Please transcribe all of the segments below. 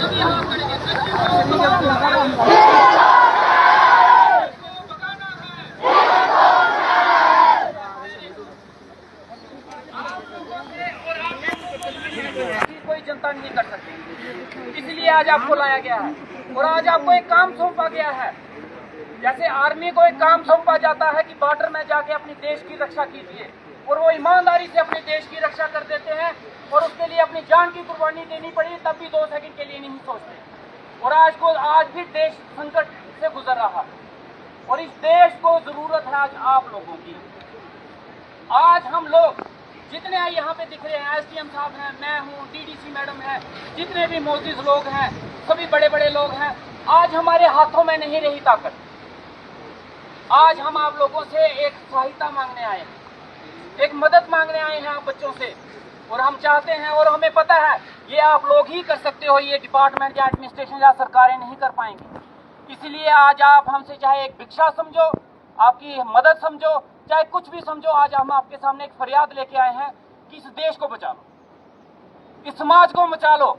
कोई जनता नहीं कर सकती, इसलिए आज आपको लाया गया है। और आज आपको एक काम सौंपा गया है, जैसे आर्मी को एक काम सौंपा जाता है कि बॉर्डर में जाके अपने देश की रक्षा कीजिए, और वो ईमानदारी से अपने देश की रक्षा कर देते हैं और उसके लिए अपनी जान की कुर्बानी देनी पड़ी तब भी 2 सेकंड के लिए नहीं सोचते। और आज भी देश संकट से गुजर रहा है और इस देश को जरूरत है आज आप लोगों की। आज हम लोग जितने यहाँ पे दिख रहे हैं, एसडीएम साहब हैं, मैं हूँ, डीडीसी मैडम है, जितने भी मौजूद लोग हैं, सभी बड़े बड़े लोग हैं, आज हमारे हाथों में नहीं रही ताकत। आज हम आप लोगों से एक सहायता मांगने आए हैं, एक मदद मांगने आए हैं आप बच्चों से। और हम चाहते हैं और हमें पता है ये आप लोग ही कर सकते हो, ये डिपार्टमेंट या एडमिनिस्ट्रेशन या सरकारें नहीं कर पाएंगी। इसलिए आज आप हमसे चाहे एक भिक्षा समझो, आपकी मदद समझो, चाहे कुछ भी समझो, आज हम आपके सामने एक फरियाद लेके आए हैं कि इस देश को बचा लो, इस समाज को बचा लो,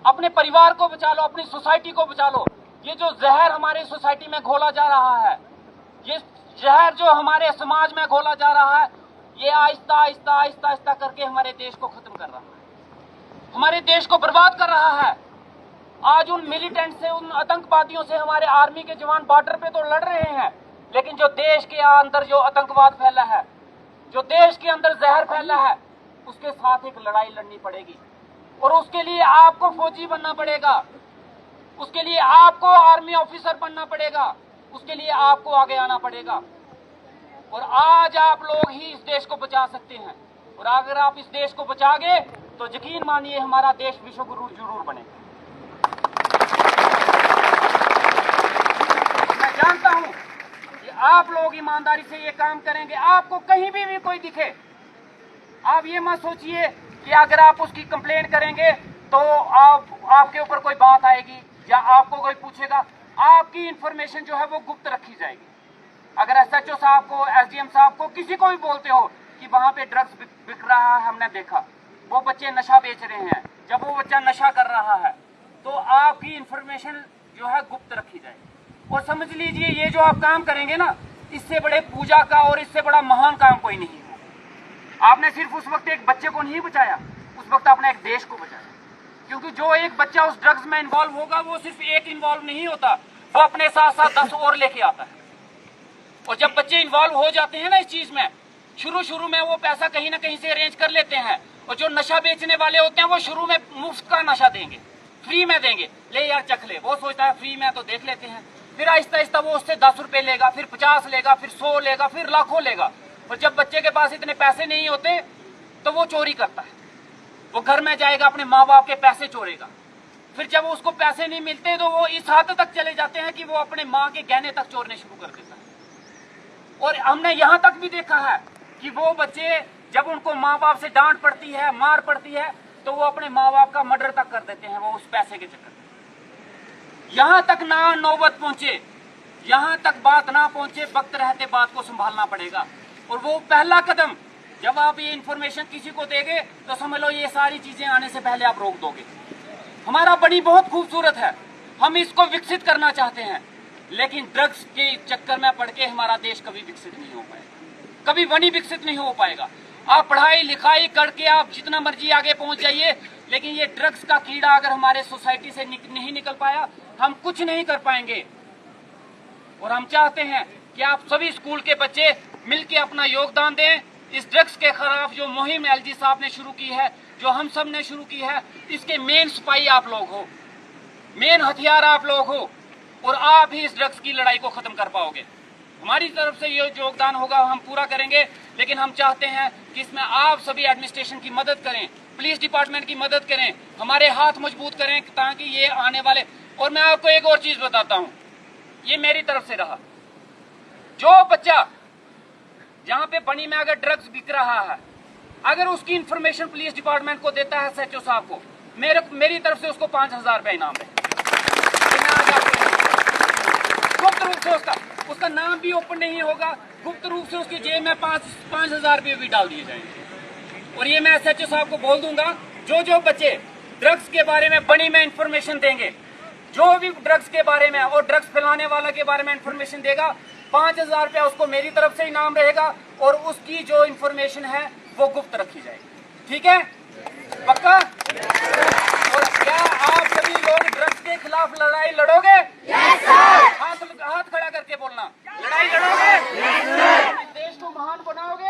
अपने परिवार को बचा लो, अपनी सोसाइटी को बचा लो। ये जो जहर हमारे सोसाइटी में घोला जा रहा है, ये जहर जो हमारे समाज में घोला जा रहा है, ये आहिस्ता आहिस्ता आहिस्ता आहिस्ता करके हमारे देश को खत्म कर रहा है, हमारे देश को बर्बाद कर रहा है। आज उन मिलिटेंट से, उन आतंकवादियों से हमारे आर्मी के जवान बॉर्डर पे तो लड़ रहे हैं, लेकिन जो देश के अंदर जो आतंकवाद फैला है, जो देश के अंदर जहर फैला है, उसके साथ एक लड़ाई लड़नी पड़ेगी। और उसके लिए आपको फौजी बनना पड़ेगा, उसके लिए आपको आर्मी ऑफिसर बनना पड़ेगा, उसके लिए आपको आगे आना पड़ेगा। और आज आप लोग ही इस देश को बचा सकते हैं। और अगर आप इस देश को बचाओगे तो यकीन मानिए हमारा देश विश्व गुरु जरूर बनेगा। मैं जानता हूं कि आप लोग ईमानदारी से ये काम करेंगे। आपको कहीं भी कोई दिखे, आप ये मत सोचिए कि अगर आप उसकी कंप्लेंट करेंगे तो आपके ऊपर कोई बात आएगी या आपको कोई पूछेगा। आपकी इंफॉर्मेशन जो है वो गुप्त रखी जाएगी। अगर एसएचओ साहब को, एसडीएम साहब को, किसी को भी बोलते हो कि वहां पे ड्रग्स बिक रहा है, हमने देखा, वो बच्चे नशा बेच रहे हैं, जब वो बच्चा नशा कर रहा है तो आपकी इंफॉर्मेशन जो है गुप्त रखी जाएगी। और समझ लीजिए ये जो आप काम करेंगे ना, इससे बड़े पूजा का और इससे बड़ा महान काम कोई नहीं है। आपने सिर्फ उस वक्त एक बच्चे को नहीं बचाया, उस वक्त आपने एक देश को बचाया। क्योंकि जो एक बच्चा उस ड्रग्स में इन्वॉल्व होगा, वो सिर्फ एक इन्वॉल्व नहीं होता, वो अपने साथ साथ 10 और लेके आता है। और जब बच्चे इन्वॉल्व हो जाते हैं ना इस चीज में, शुरू में वो पैसा कहीं ना कहीं से अरेंज कर लेते हैं। और जो नशा बेचने वाले होते हैं वो शुरू में मुफ्त का नशा देंगे, फ्री में देंगे, ले यार चख ले। वो सोचता है फ्री में तो देख लेते हैं, फिर आहिस्ता आहिस्ता वो उससे 10 रुपए लेगा, फिर 50 लेगा, फिर 100 लेगा, फिर लाखों लेगा। और जब बच्चे के पास इतने पैसे नहीं होते तो वो चोरी करता है, वो घर में जाएगा, अपने माँ बाप के पैसे चोरेगा। फिर जब उसको पैसे नहीं मिलते तो वो इस हद तक चले जाते हैं कि वो अपने माँ के गहने तक चोरने शुरू कर देता है। और हमने यहाँ तक भी देखा है कि वो बच्चे जब उनको माँ बाप से डांट पड़ती है, मार पड़ती है, तो वो अपने माँ बाप का मर्डर तक कर देते हैं, वो उस पैसे के चक्कर में। यहाँ तक ना नौबत पहुंचे, यहाँ तक बात ना पहुंचे, वक्त रहते बात को संभालना पड़ेगा। और वो पहला कदम जब आप ये इंफॉर्मेशन किसी को देंगे तो समझ लो ये सारी चीजें आने से पहले आप रोक दोगे। हमारा बड़ी बहुत खूबसूरत है, हम इसको विकसित करना चाहते हैं, लेकिन ड्रग्स के चक्कर में पड़ के हमारा देश कभी विकसित नहीं हो पाएगा, कभी वनी विकसित नहीं हो पाएगा। आप पढ़ाई लिखाई करके आप जितना मर्जी आगे पहुंच जाइए, लेकिन ये ड्रग्स का कीड़ा अगर हमारे सोसाइटी से नहीं निकल पाया, हम कुछ नहीं कर पाएंगे। और हम चाहते हैं कि आप सभी स्कूल के बच्चे मिलकर अपना योगदान दें। इस ड्रग्स के खिलाफ जो मुहिम एलजी साहब ने शुरू की है, जो हम सब ने शुरू की है, इसके मेन सिपाही आप लोग हो, मेन हथियार आप लोग हो, और आप ही इस ड्रग्स की लड़ाई को खत्म कर पाओगे। हमारी तरफ से ये योगदान होगा हम पूरा करेंगे, लेकिन हम चाहते हैं कि इसमें आप सभी एडमिनिस्ट्रेशन की मदद करें, पुलिस डिपार्टमेंट की मदद करें, हमारे हाथ मजबूत करें, ताकि ये आने वाले। और मैं आपको एक और चीज बताता हूँ, ये मेरी तरफ से रहा, जो बच्चा जहाँ पे बनी में अगर ड्रग्स बिक रहा है, अगर उसकी इंफॉर्मेशन पुलिस डिपार्टमेंट को देता है, एसएचओ साहब को, मेरी तरफ से उसको 5000 रुपए इनाम है। गुप्त रूप से उसका नाम भी ओपन नहीं होगा, गुप्त रूप से उसकी जेब में 5000 रुपये भी डाल दिए जाएंगे। और ये मैं एसएचओ साहब को बोल दूंगा, जो बच्चे ड्रग्स के बारे में बड़ी में इंफॉर्मेशन देंगे। जो भी ड्रग्स के बारे में और ड्रग्स फैलाने वाला के बारे में इंफॉर्मेशन देगा, 5,000 रुपया उसको मेरी तरफ से इनाम रहेगा और उसकी जो इंफॉर्मेशन है वो गुप्त रखी जाएगी। ठीक है, पक्का? और क्या आप सभी लोग ड्रग्स के खिलाफ लड़ाई लड़ोगे? हाथ खड़ा करके बोलना, लड़ाई लड़ोगे? देश को महान बनाओगे?